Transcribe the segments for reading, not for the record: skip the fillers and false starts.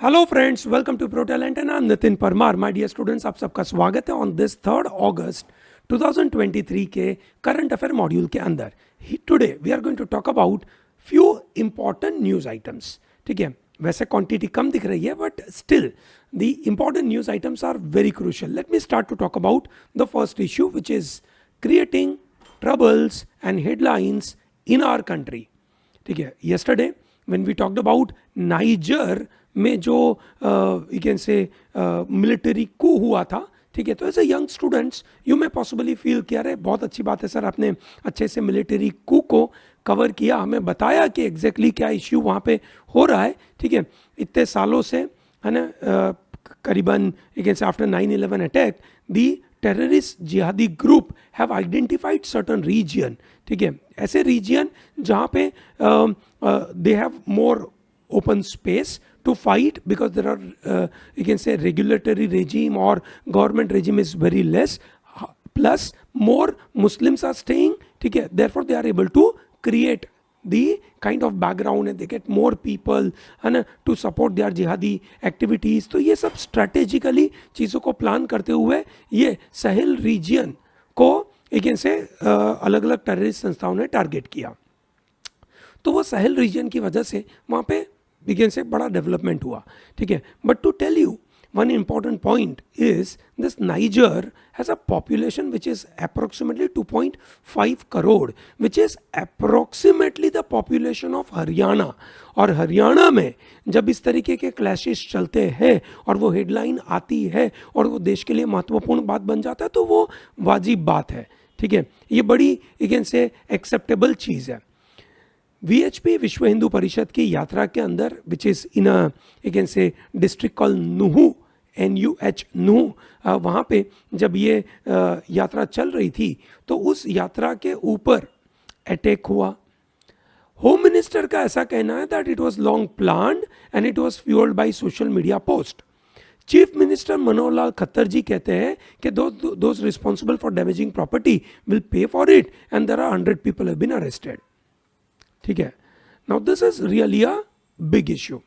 Hello friends, welcome to Pro Talent and I am Nitin Parmar. My dear students, आप सबका स्वागत है ऑन दिस 3 अगस्त 2023 के करंट अफेयर मॉड्यूल के अंदर। Today we are going to talk about few important news items. ठीक है, वैसे क्वांटिटी कम दिख रही है but still the important news items are very crucial. Let me start to talk about the first issue which is creating troubles and headlines in our country. ठीक है, yesterday when we talked about Niger में जो you can say military coup हुआ था, ठीक है, तो as a young students you may possibly feel कि अरे बहुत अच्छी बात है सर, आपने अच्छे से मिलिट्री कू को कवर किया, हमें बताया कि एग्जैक्टली क्या इश्यू वहाँ पे हो रहा है। ठीक है, इतने सालों से है ना, करीबन you can say after 9/11 attack the terrorist jihadi group have identified certain region. ठीक है, ऐसे रीजन जहाँ पे they have more open space to fight because there are you can say regulatory regime or government regime is very less, plus more Muslims are staying. ठीक है, therefore they are able to create the kind of background and they get more people है ना to support their jihadi activities। तो ये सब strategically चीज़ों को plan करते हुए ये साहिल रीजन को you can say अलग अलग टेररिस्ट संस्थाओं ने टारगेट किया। तो वो साहिल रीजन की वजह से वहाँ पे बिगेन से बड़ा डेवलपमेंट हुआ। ठीक है, but to tell you one important point is this Niger has a population which is approximately 2.5 crore, which is approximately the population of Haryana. और हरियाणा में जब इस तरीके के क्लैशेस चलते हैं और वो हेडलाइन आती है और वो देश के लिए महत्वपूर्ण बात बन जाता है तो वो वाजिब बात है। ठीक है, ये बड़ी अगेन से एक्सेप्टेबल चीज़ है। VHP विश्व हिंदू परिषद की यात्रा के अंदर which is in you can say district call Nuh, NUH Nuh, वहाँ पे जब ये यात्रा चल रही थी तो उस यात्रा के ऊपर अटैक हुआ। होम मिनिस्टर का ऐसा कहना है that it was long planned and it was fuelled by social media post. Chief minister Manohar Lal Khattar ji कहते हैं कि those responsible for damaging property will pay for it and there are 100 people have been arrested. ठीक है, now this is really a big issue.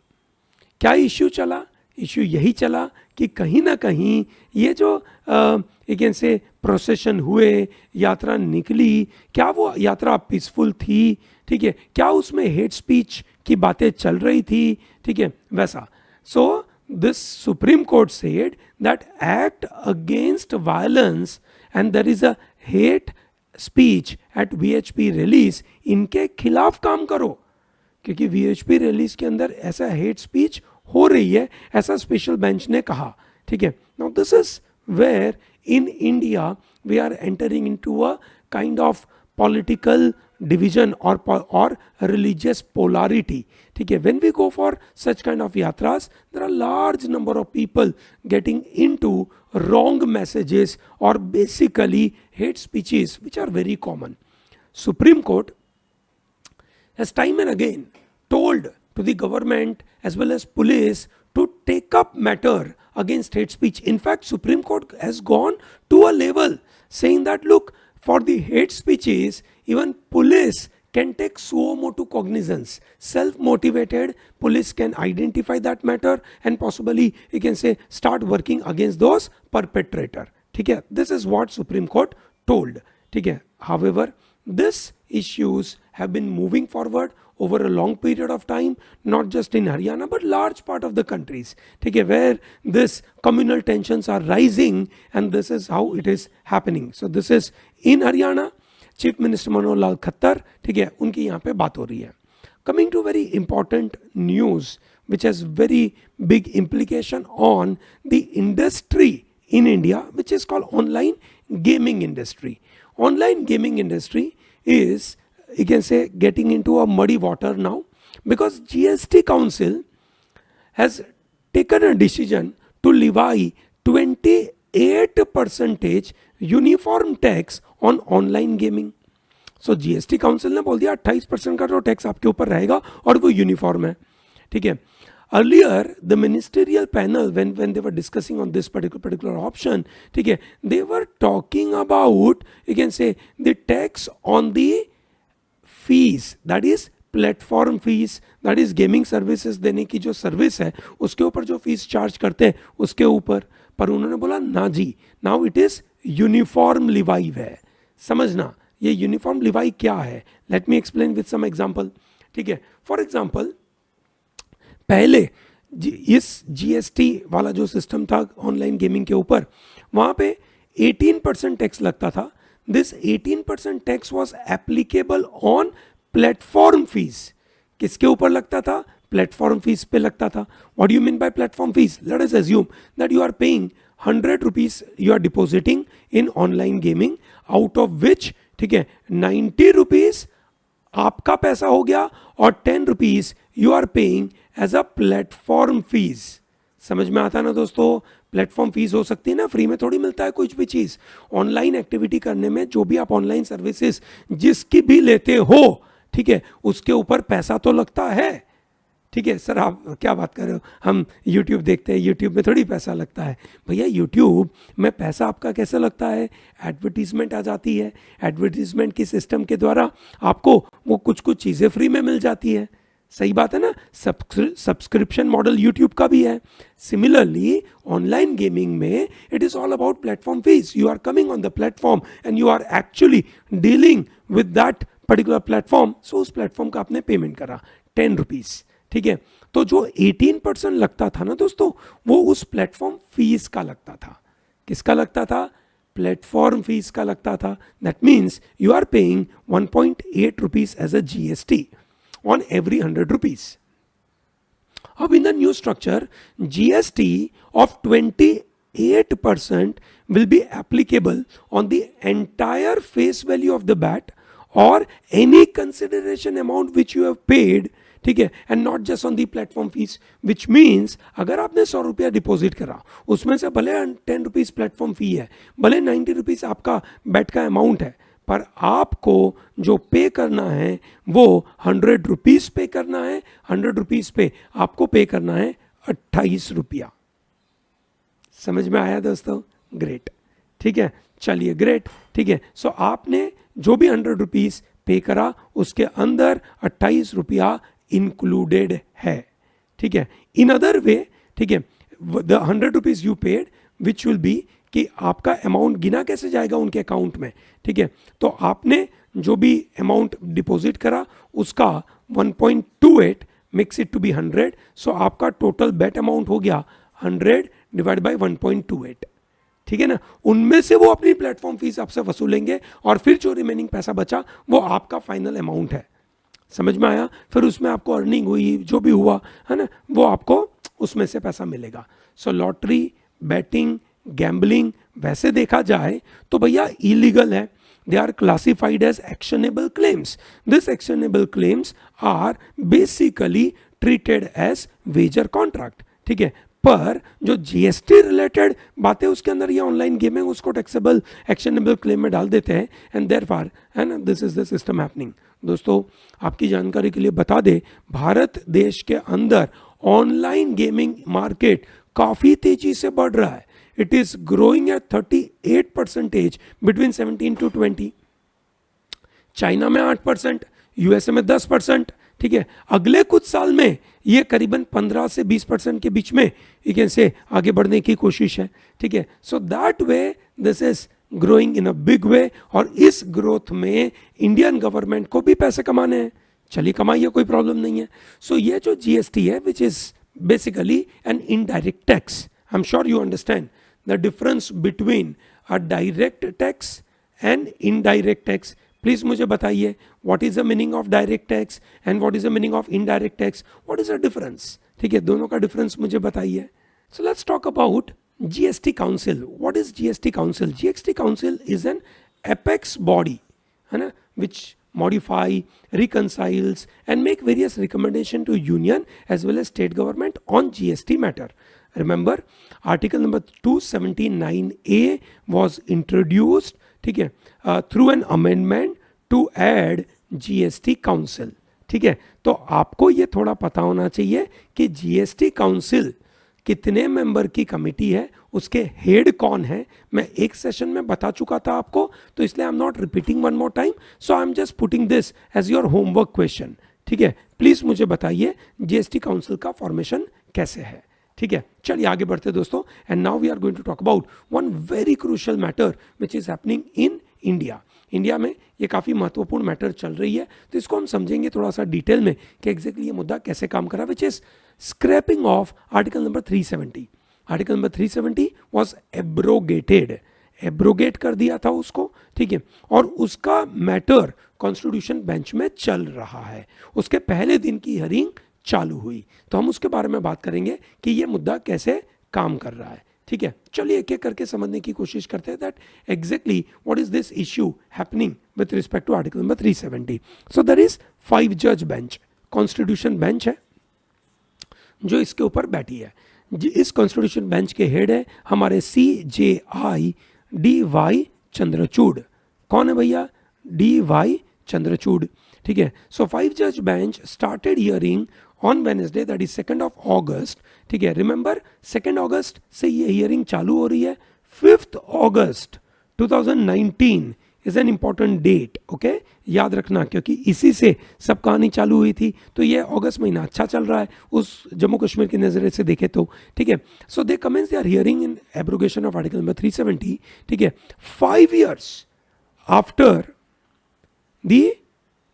क्या issue चला? Issue यही चला कि कहीं ना कहीं ये जो एक से प्रोसेशन हुए, यात्रा निकली, क्या वो यात्रा पीसफुल थी? ठीक है, क्या उसमें हेट स्पीच की बातें चल रही थी? ठीक है, वैसा। So this Supreme Court said that act against violence and there is a hate speech at VHP release, इनके खिलाफ काम करो, क्योंकि VHP रिलीज के अंदर ऐसा हेट स्पीच हो रही है, ऐसा स्पेशल बेंच ने कहा। ठीक है, now this is where in India we are entering into a kind of political division or religious polarity. ठीक है, when we go for such kind of yatras, there are large number of people getting into wrong messages or basically hate speeches which are very common. Supreme Court has time and again told to the government as well as police to take up matter against hate speech. In fact, Supreme Court has gone to a level saying that look, for the hate speeches, even police can take suo motu cognizance. Self-motivated police can identify that matter and possibly you can say start working against those perpetrator. ठीक है, this is what Supreme Court told. ठीक है, however, these issues have been moving forward over a long period of time, not just in Haryana but large part of the countries. ठीक है, where this communal tensions are rising and this is how it is happening. So this is in Haryana, Chief Minister Manohar Lal Khattar, ठीक है, उनकी यहाँ पे बात हो रही है। Coming to very important news which has very big implication on the industry in India, which is called online gaming industry. Online gaming industry is, you can say, getting into a muddy water now because GST Council has taken a decision to levy 28% uniform tax on online gaming. So GST Council ने बोल दिया 28% का जो tax आपके ऊपर रहेगा और वो यूनिफॉर्म है। ठीक है, earlier the ministerial panel when they were discussing on this particular option, ठीक है, they were talking about, you can say, the tax on the fees, that is platform fees, that is gaming services देने की जो service है उसके ऊपर जो fees charge करते हैं उसके ऊपर। पर उन्होंने बोला ना जी, now it is uniform levy है। समझना ये यूनिफॉर्म लिवाई क्या है, let me explain with some example. ठीक है, फॉर एग्जांपल पहले इस जीएसटी वाला जो सिस्टम था ऑनलाइन गेमिंग के ऊपर, वहां पे 18% टैक्स लगता था। This 18% tax was applicable on platform fees. किसके ऊपर लगता था? प्लेटफॉर्म फीस पे लगता था। What do you mean by platform fees? Let us assume that you are paying 100 rupees, you are depositing in online gaming, out of which, ठीक है, 90 rupees आपका पैसा हो गया और 10 rupees you are paying as a platform fees. समझ में आता है ना दोस्तों? प्लेटफॉर्म फीस हो सकती है ना, फ्री में थोड़ी मिलता है कुछ भी चीज। ऑनलाइन एक्टिविटी करने में जो भी आप ऑनलाइन सर्विसेज जिसकी भी लेते हो, ठीक है, उसके ऊपर पैसा तो लगता है। ठीक है सर, आप क्या बात कर रहे हो, हम YouTube देखते हैं, YouTube में थोड़ी पैसा लगता है। भैया YouTube में पैसा आपका कैसे लगता है? एडवर्टीजमेंट आ जाती है, एडवर्टीजमेंट की सिस्टम के द्वारा आपको वो कुछ कुछ चीज़ें फ्री में मिल जाती है। सही बात है ना? सब्सक्रिप्शन मॉडल YouTube का भी है। सिमिलरली ऑनलाइन गेमिंग में it is all about platform fees. You are coming on the platform and you are actually dealing with that particular platform. So उस प्लेटफॉर्म का आपने पेमेंट करा 10 रुपीज। ठीक है, तो जो 18% लगता था ना दोस्तों, वो उस प्लेटफॉर्म फीस का लगता था। किसका लगता था? प्लेटफॉर्म फीस का लगता था। That means you are paying 1.8 rupees as a GST on every 100 rupees. Now in the new structure, GST of 28% will be applicable on the entire face value of the bat or any consideration amount which you have paid, ठीक है, and not just on the platform fees, which means अगर आपने 100 रुपया deposit करा, उसमें से भले 10 rupees platform fee है, भले 90 रुपीज आपका बैट का अमाउंट है, पर आपको जो पे करना है वो 100 रुपीज पे करना है। 100 रुपीज पे आपको पे करना है 28 रुपया। समझ में आया दोस्तों? ग्रेट। ठीक है, चलिए ग्रेट। ठीक है, सो आपने जो भी 100 रुपीज पे करा उसके अंदर 28 रुपया इंक्लूडेड है। ठीक है, इन अदर वे, ठीक है, the 100 rupees you paid which will be कि आपका अमाउंट गिना कैसे जाएगा उनके अकाउंट में। ठीक है, तो आपने जो भी अमाउंट डिपॉजिट करा उसका 1.28 मिक्स इट टू बी 100, सो आपका टोटल बेट अमाउंट हो गया 100 डिवाइड बाय 1.28। ठीक है ना, उनमें से वो अपनी प्लेटफॉर्म फीस आपसे वसूलेंगे और फिर जो रिमेनिंग पैसा बचा वो आपका फाइनल अमाउंट है। समझ में आया? फिर उसमें आपको अर्निंग हुई, जो भी हुआ है ना, वो आपको उसमें से पैसा मिलेगा। सो लॉटरी, बैटिंग, गैम्बलिंग वैसे देखा जाए तो भैया इलीगल है। They are classified as actionable claims. This actionable claims are basically treated as wager contract. ठीक है, पर जो जीएसटी रिलेटेड बातें उसके अंदर ये ऑनलाइन गेमिंग उसको टैक्सेबल एक्शनेबल क्लेम में डाल देते हैं एंड देयरफॉर, है ना, this is the system happening. दोस्तों आपकी जानकारी के लिए बता दे, भारत देश के अंदर ऑनलाइन गेमिंग मार्केट काफी तेजी से बढ़ रहा है। It is growing at 38% between 17 to 20। China में 8%, यूएसए में 10%। ठीक है, अगले कुछ साल में ये करीबन 15 से 20% के बीच में यू कैन से आगे बढ़ने की कोशिश है। ठीक है, so that way this is growing in a big way और इस ग्रोथ में इंडियन गवर्नमेंट को भी पैसे कमाने हैं। चलिए कमाइए, कोई प्रॉब्लम नहीं है। सो ये जो जीएसटी है which is basically an indirect tax, I am sure you understand the difference between a direct tax and indirect tax। Please मुझे बताइए, what is the meaning of direct tax and what is the meaning of indirect tax? What is the difference? ठीक है, दोनों का difference मुझे बताइए। So let's talk about GST Council. What is GST Council? GST Council is an apex body, है ना, which modify, reconciles and make various recommendation to union as well as state government on GST matter. Remember, article number 279A was introduced, ठीक है, through an amendment to add GST Council। ठीक है, तो आपको ये थोड़ा पता होना चाहिए कि GST Council कितने मेंबर की कमिटी है, उसके हेड कौन है। मैं एक सेशन में बता चुका था आपको, तो इसलिए I am not repeating one more time, so I am just putting this as your homework question. ठीक है, प्लीज मुझे बताइए जीएसटी काउंसिल का फॉर्मेशन कैसे है। ठीक है, चलिए आगे बढ़ते दोस्तों। And now we are going to talk about one very crucial matter which is happening in India. India में ये काफ़ी महत्वपूर्ण मैटर चल रही है, तो इसको हम समझेंगे थोड़ा सा डिटेल में कि एग्जैक्टली ये मुद्दा कैसे काम कर रहा है, which is scrapping of article number 370। Article number 370 was abrogated, abrogate कर दिया था उसको। ठीक है, और उसका मैटर कॉन्स्टिट्यूशन बेंच में चल रहा है। उसके पहले दिन की हियरिंग चालू हुई, तो हम उसके बारे में बात करेंगे कि ये मुद्दा कैसे काम कर रहा है। ठीक है, चलिए एक एक करके समझने की कोशिश करते हैं that exactly what is this issue happening with respect to article number 370। So there is 5 जज बेंच, कॉन्स्टिट्यूशन बेंच है जो इसके ऊपर बैठी है। इस कॉन्स्टिट्यूशन बेंच के हेड है हमारे CJI चंद्रचूड़। कौन है भैया? DY चंद्रचूड़। ठीक है, सो 5 जज bench started hearing on Wednesday that is 2 अगस्त। ठीक है, रिमेंबर 2 अगस्त से ये हियरिंग चालू हो रही है। 5 August 2019 is an important date. Okay, याद रखना, क्योंकि इसी से सब कहानी चालू हुई थी। तो ये अगस्त महीना अच्छा चल रहा है उस जम्मू कश्मीर के नजरिए से देखे तो। ठीक है, so they commence their hearing in abrogation of article number 370। ठीक है, 5 years after the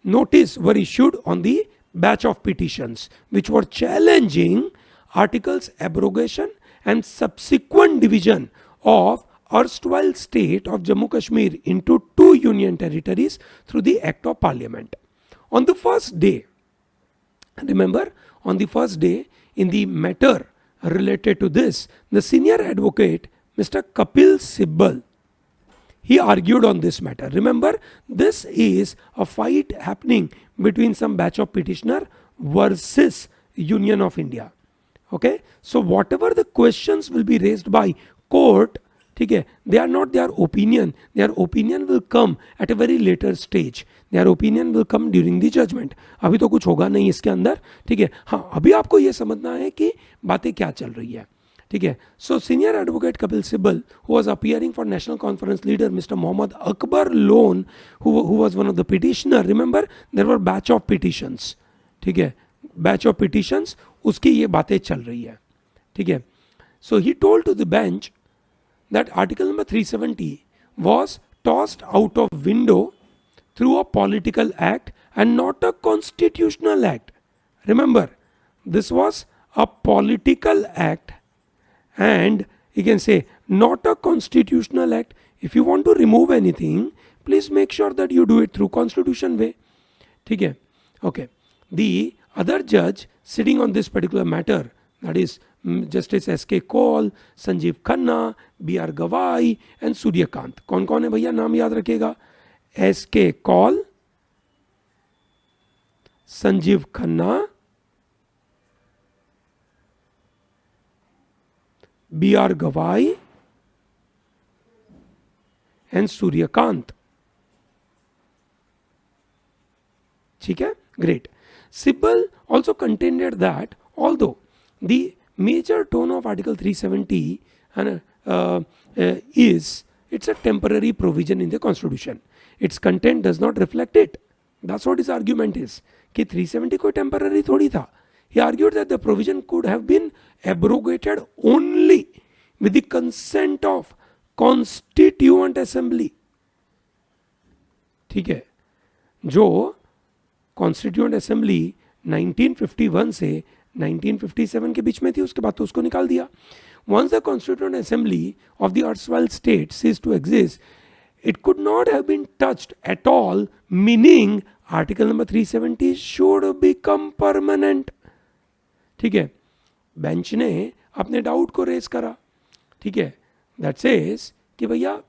notice were issued on the batch of petitions which were challenging articles abrogation and subsequent division of erstwhile state of Jammu Kashmir into 2 union territories through the act of parliament. On the first day, remember, on the first day in the matter related to this, the senior advocate Mr. Kapil Sibbal, he argued on this matter. Remember, this is a fight happening between some batch of petitioner versus Union of India. Okay, so whatever the questions will be raised by court, ठीक है, they are not their opinion. Their opinion will come at a very later stage. Their opinion will come during the judgment. अभी तो कुछ होगा नहीं इसके अंदर। ठीक है, हाँ, अभी आपको ये समझना है कि बातें क्या चल रही है। ठीक है, so senior advocate Kapil Sibal who was appearing for national conference leader mister Mohammad Akbar Lone who was one of the petitioner. Remember, there were batch of petitions. ठीक है, बैच ऑफ पिटिशंस, उसकी ये बातें चल रही है। ठीक है, so he told to the bench that article number 370 was tossed out of window through a political act and not a constitutional act. Remember, this was a political act and you can say not a constitutional act. If you want to remove anything, please make sure that you do it through constitution way. ठीक है, okay. The other judge sitting on this particular matter, that is justice SK Kaul, Sanjiv Khanna, BR Gavai and Suryakant. कौन कौन है भैया? नाम याद रखिएगा, SK Kaul, Sanjiv Khanna, BR Gavai and Suryakant. ठीक है, great. Sibal also contended that although the major tone of article 370 is it's a temporary provision in the constitution, its content does not reflect it. That's what his argument is, कि 370 कोई temporary थोड़ी था। He argued that the provision could have been abrogated only with the consent of constituent assembly. ठीक है, जो constituent assembly 1951 से 1957 के बीच में थी, उसके बाद तो उसको निकाल दिया। Once the constituent assembly of the erstwhile state ceased to exist, it could not have been touched at all, meaning article number 370 should become permanent. ठीक है, बेंच ने अपने डाउट को रेज करा। ठीक है, दैट सेज कि भैया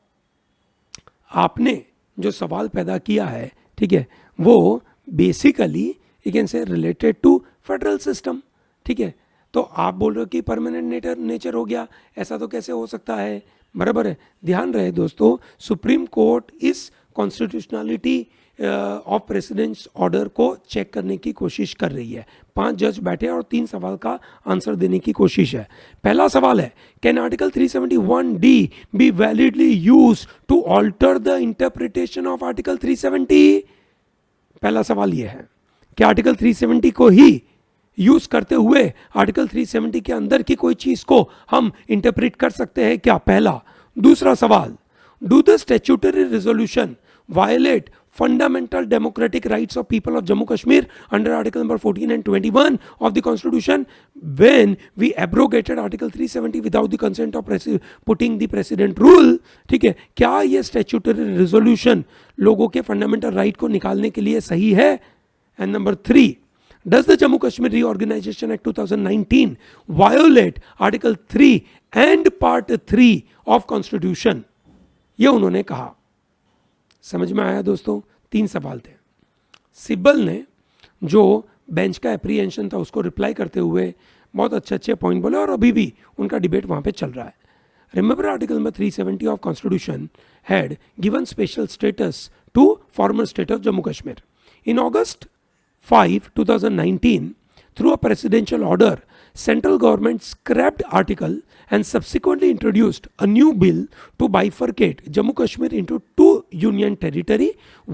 आपने जो सवाल पैदा किया है, ठीक है, वो basically you can say related to federal system. ठीक है, तो आप बोल रहे हो कि परमानेंट नेचर हो गया, ऐसा तो कैसे हो सकता है? बराबर है। ध्यान रहे दोस्तों, सुप्रीम कोर्ट इस कॉन्स्टिट्यूशनलिटी ऑफ प्रेसिडेंट्स ऑर्डर को चेक करने की कोशिश कर रही है। 5 जज बैठे और 3 सवाल का आंसर देने की कोशिश है। पहला सवाल है, can article 371D be validly used to alter the interpretation of article 370? पहला सवाल यह है, कि आर्टिकल 370 को ही यूज करते हुए आर्टिकल 370 के अंदर की कोई चीज को हम इंटरप्रेट कर सकते हैं क्या? पहला। दूसरा सवाल, do the statutory resolution violate fundamental democratic rights of people of Jammu Kashmir under article number 14 and 21 of the constitution when we abrogated article 370 without the consent of putting the president rule? ठीक है, क्या ये statutory resolution लोगों के fundamental right को निकालने के लिए सही है? And number 3, does the Jammu Kashmir Reorganization Act 2019 violate article 3 and part 3 of constitution? ये उन्होंने कहा। समझ में आया दोस्तों? 3 सवाल थे। सिब्बल ने जो बेंच का एप्रीहेंशन था उसको रिप्लाई करते हुए बहुत अच्छे अच्छे पॉइंट बोले और अभी भी उनका डिबेट वहां पे चल रहा है। Remember article number 370 of constitution had given special status to former state of Jammu Kashmir. In August 5, 2019, through a presidential order, central government scrapped article and subsequently introduced a new bill to bifurcate Jammu Kashmir into 2 union territory,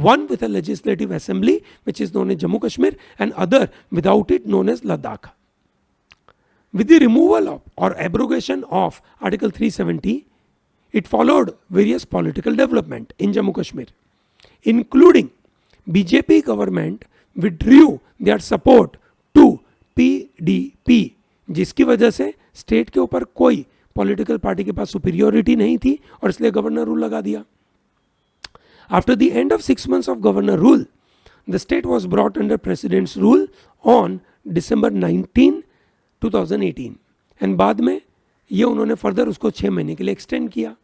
one with a legislative assembly which is known as Jammu Kashmir and other without it known as Ladakh. With the removal of or abrogation of article 370, it followed various political development in Jammu Kashmir, including BJP government withdrew their support to PDP, जिसकी वजह से state के ऊपर कोई political party के पास superiority नहीं थी और इसलिए गवर्नर रूल लगा दिया। After the end of 6 months of governor rule, the state was brought under presidents rule on December 19, 2018 and बाद में ये उन्होंने फर्दर उसको 6 महीने के लिए एक्सटेंड किया।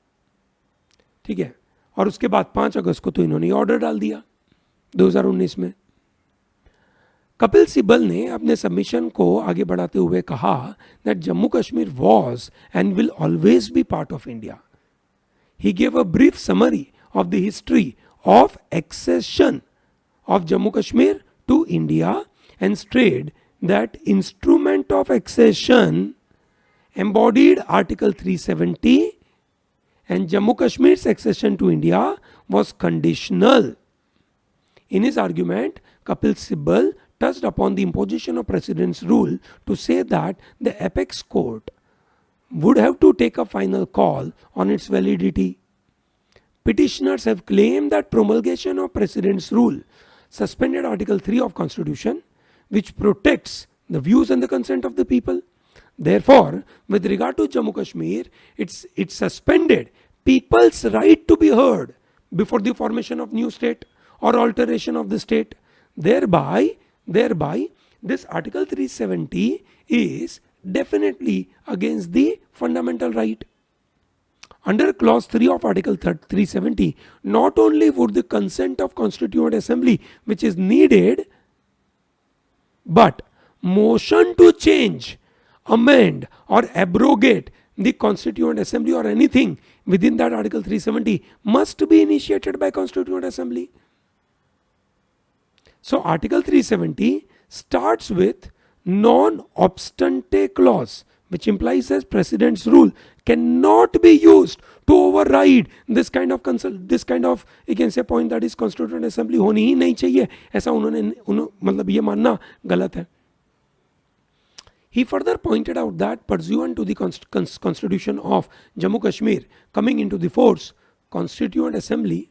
ठीक है, और उसके बाद 5 अगस्त को तो इन्होंने ऑर्डर डाल दिया 2019 में। कपिल सिब्बल ने अपने सबमिशन को आगे बढ़ाते हुए कहा that Jammu Kashmir was and will always be part of India. He gave a brief summary of the history of accession of Jammu Kashmir to India and stressed that instrument of accession embodied Article 370 and Jammu Kashmir's accession to India was conditional. In his argument, Kapil Sibal touched upon the imposition of President's rule to say that the apex court would have to take a final call on its validity. Petitioners have claimed that promulgation of President's rule suspended Article 3 of Constitution, which protects the views and the consent of the people. Therefore, with regard to Jammu Kashmir, it suspended people's right to be heard before the formation of new state or alteration of the state. Thereby, this Article 370 is definitely against the fundamental right. Under Clause 3 of Article 370, not only would the consent of Constituent Assembly, which is needed, but motion to change, amend or abrogate the Constituent Assembly or anything within that Article 370 must be initiated by Constituent Assembly. So Article 370 starts with non-obstante clause, which implies that President's rule cannot be used to override this kind of you can say point that is Constituent Assembly होनी ही नहीं चाहिए, ऐसा मतलब ये मानना गलत है। He further pointed out that pursuant to the Constitution of Jammu Kashmir coming into the force, Constituent Assembly,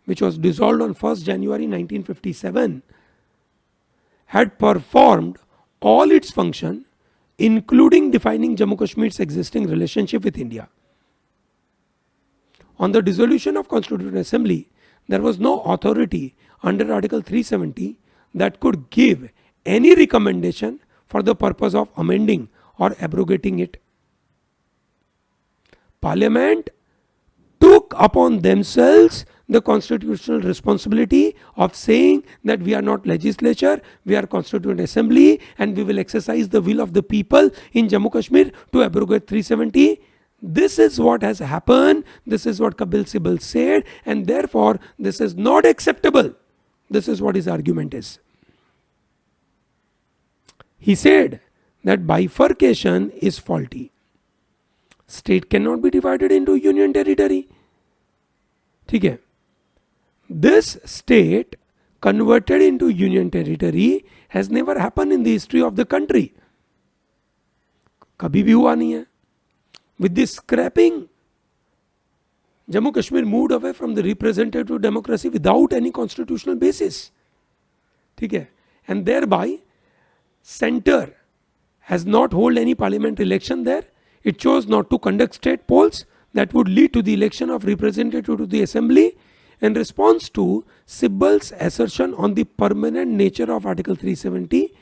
which was dissolved on 1st January 1957, had performed all its function, including defining Jammu Kashmir's existing relationship with India. On the dissolution of Constituent Assembly, there was no authority under Article 370 that could give any recommendation for the purpose of amending or abrogating it. Parliament took upon themselves the constitutional responsibility of saying that we are not legislature, we are Constituent Assembly and we will exercise the will of the people in Jammu Kashmir to abrogate 370. This is what has happened, this is what Kapil Sibal said, and therefore this is not acceptable. This is what his argument is. He said that bifurcation is faulty. State cannot be divided into union territory. ठीक है, this state converted into union territory has never happened in the history of the country. कभी भी हुआ नहीं है. With this scrapping, Jammu Kashmir moved away from the representative democracy without any constitutional basis. ठीक है. And thereby center has not hold any parliament election there. It chose not to conduct state polls that would lead to the election of representative to the assembly. In response to Sibbal's assertion on the permanent nature of Article 370,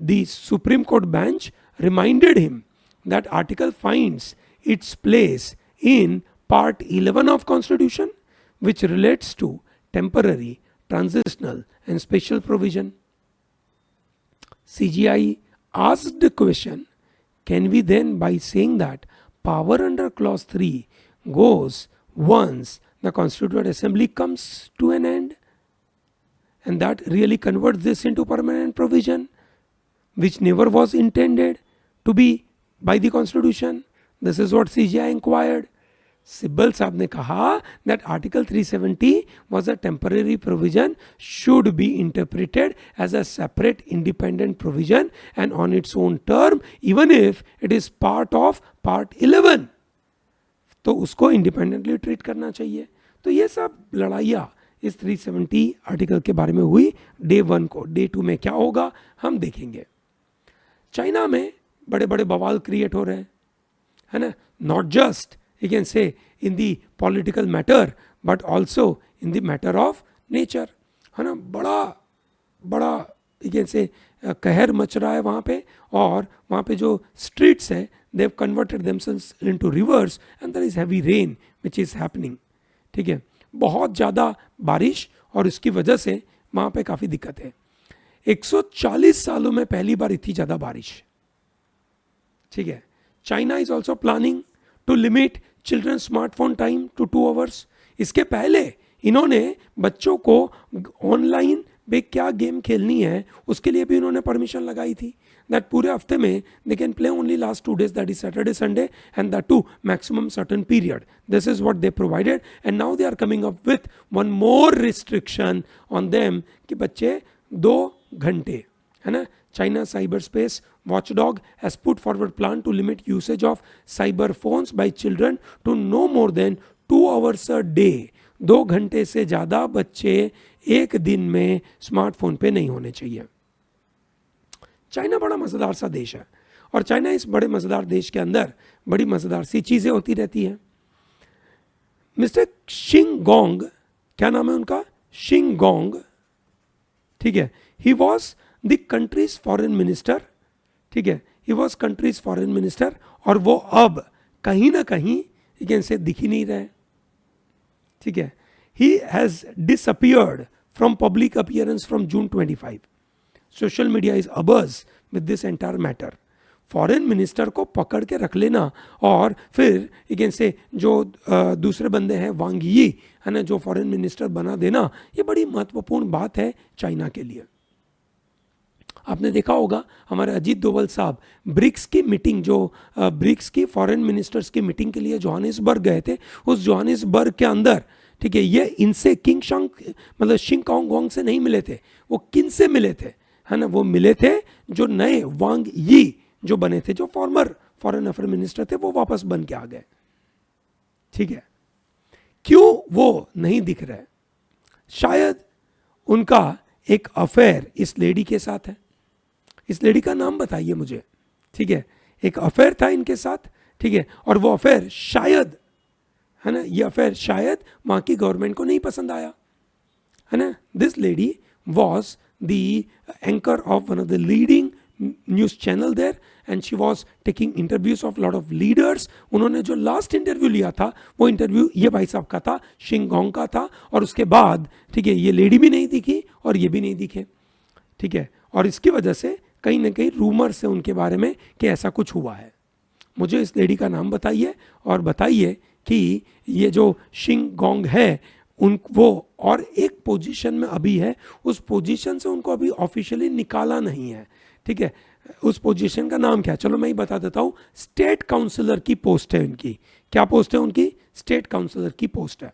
the Supreme Court bench reminded him that article finds its place in Part 11 of Constitution, which relates to temporary, transitional and special provision. CGI asked the question, can we then, by saying that power under clause 3 goes once the Constituent Assembly comes to an end, and that really converts this into permanent provision, which never was intended to be by the Constitution? This is what CGI inquired. Sibbal साहब ने कहा that Article 370 was a temporary provision, should be interpreted as a separate independent provision and on its own term, even if it is part of Part 11. तो उसको independently treat करना चाहिए. तो ये सब लड़ाइयाँ इस 370 आर्टिकल के बारे में हुई. डे 1 को, डे 2 में क्या होगा हम देखेंगे. चाइना में बड़े बड़े बवाल क्रिएट हो रहे हैं, है ना. Not just you can say in the political matter but also in the matter of nature, है ना. बड़ा बड़ा you can say कहर मच रहा है वहाँ पे. और वहाँ पे जो streets है they have converted themselves into rivers and there is heavy rain which is happening. ठीक है, बहुत ज़्यादा बारिश और उसकी वजह से वहाँ पे काफ़ी दिक्कत है. 140 सालों में पहली बार इतनी ज़्यादा बारिश. ठीक है. China is also planning to limit children smartphone time to 2 hours. इसके पहले इन्होंने बच्चों को ऑनलाइन पे क्या गेम खेलनी है उसके लिए भी इन्होंने परमिशन लगाई थी. दैट पूरे हफ्ते में they can play only last 2 days, that is Saturday Sunday and that too maximum certain period. This is what they provided and now they are coming up with one more restriction on them कि बच्चे 2 घंटे, है ना. China Cyberspace Watchdog has put forward plan to limit usage of cyber phones by children to no more than 2 hours a day. 2 घंटे से ज़्यादा बच्चे एक दिन में स्मार्टफोन पे नहीं होने चाहिए. चाइना बड़ा मज़ेदार सा देश है और चाइना इस बड़े मज़ेदार देश के अंदर बड़ी मज़ेदार सी चीज़ें होती रहती हैं. मिस्टर शिंगोंग, क्या नाम है उनका, शिंगोंग, ठीक है. He was the countries foreign minister. ठीक है, he was countries foreign minister और वो अब कहीं ना कहीं यू कैन से दिख ही नहीं रहे. ठीक है. He has disappeared from public appearance from June 25. Social media is abuzz with this entire matter. Foreign minister को पकड़ के रख लेना और फिर यू कैन से जो दूसरे बंदे हैं वांग यी, है ना, जो फॉरेन मिनिस्टर बना देना, ये बड़ी महत्वपूर्ण बात है चाइना के लिए. आपने देखा होगा हमारे अजीत डोभाल साहब ब्रिक्स की मीटिंग, जो ब्रिक्स की फॉरेन मिनिस्टर्स की मीटिंग के लिए जोहानिसबर्ग गए थे. उस जोहानिसबर्ग के अंदर, ठीक है, ये इनसे किंग शंग मतलब शिंग कांग वांग से नहीं मिले थे. वो किन से मिले थे, है ना, वो मिले थे जो नए वांग यी जो बने थे, जो फॉर्मर फॉरेन अफेयर मिनिस्टर थे, वो वापस बन के आ गए. ठीक है. क्यों वो नहीं दिख रहे? शायद उनका एक अफेयर इस लेडी के साथ है. इस लेडी का नाम बताइए मुझे. ठीक है, एक अफेयर था इनके साथ. ठीक है, और वो अफेयर शायद, है ना, ये अफेयर शायद वहाँ की गवर्नमेंट को नहीं पसंद आया, है ना. This lady was the anchor of one of the leading news channel there and she was taking interviews of lot of leaders. उन्होंने जो लास्ट इंटरव्यू लिया था वो इंटरव्यू ये भाई साहब का था, शिंगोंग का था. और उसके बाद, ठीक है, ये लेडी भी नहीं दिखी और ये भी नहीं दिखे. ठीक है, और इसकी वजह से कहीं ना कहीं रूमर्स है उनके बारे में कि ऐसा कुछ हुआ है. मुझे इस लेडी का नाम बताइए और बताइए कि ये जो शिंगोंग है उन वो और एक पोजीशन में अभी है, उस पोजीशन से उनको अभी ऑफिशियली निकाला नहीं है. ठीक है, उस पोजीशन का नाम क्या है, चलो मैं ही बता देता हूँ. स्टेट काउंसलर की पोस्ट है उनकी. क्या पोस्ट है उनकी? स्टेट काउंसलर की पोस्ट है.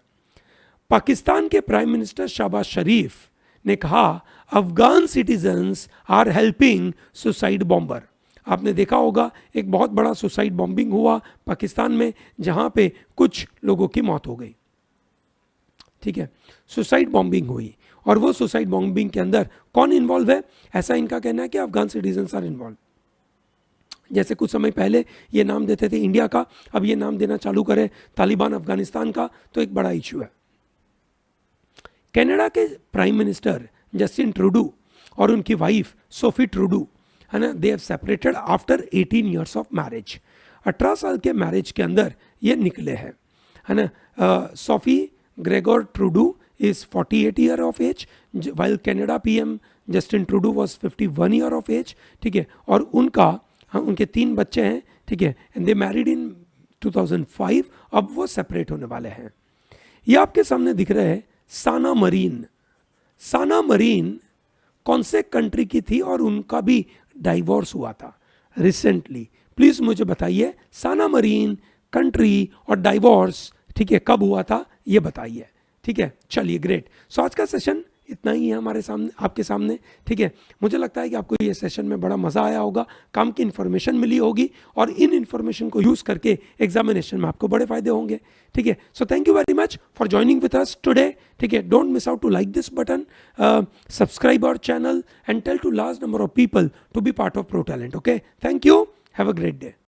पाकिस्तान के प्राइम मिनिस्टर शहबाज शरीफ ने कहा Afghan citizens are helping suicide bomber. आपने देखा होगा एक बहुत बड़ा सुसाइड बॉम्बिंग हुआ पाकिस्तान में जहां पे कुछ लोगों की मौत हो गई, ठीक है, सुसाइड बॉम्बिंग हुई। और वो सुसाइड बॉम्बिंग के अंदर कौन इन्वॉल्व है? ऐसा इनका कहना है कि अफगान सिटीजन्स आर इन्वॉल्व। जैसे कुछ समय पहले ये नाम देते थे इंडिया का, अब ये नाम देना चालू करे तालिबान अफगानिस्तान का, तो एक बड़ा इशू है। कनाडा के प्राइम मिनिस्टर जस्टिन ट्रूडो और उनकी वाइफ सोफी ट्रूडो है ना, they have separated after 18 years of marriage. 18 साल के मैरिज के अंदर ये निकले हैं, है ना। Sophie Gregor Trudeau is 48 year of age, while Canada PM Justin Trudeau was 51 year of age, ठीक है। और उनके 3 बच्चे हैं, ठीक है, एंड दे मैरिड इन 2005। अब वो सेपरेट होने वाले हैं। ये आपके सामने दिख रहे हैं साना मरीन। साना मरीन कौन से कंट्री की थी और उनका भी डाइवोर्स हुआ था रिसेंटली? प्लीज मुझे बताइए, साना मरीन कंट्री और डाइवोर्स, ठीक है, कब हुआ था ये बताइए, ठीक है। चलिए ग्रेट। सो आज का सेशन इतना ही है हमारे सामने, आपके सामने, ठीक है। मुझे लगता है कि आपको ये सेशन में बड़ा मजा आया होगा, काम की इन्फॉर्मेशन मिली होगी और इन इन्फॉर्मेशन को यूज करके एग्जामिनेशन में आपको बड़े फायदे होंगे, ठीक है। So thank you very much for joining with us today, ठीक है। Don't miss out to like this button, subscribe our channel and tell to large number of people to be part of pro talent, okay. Thank you, have a great day.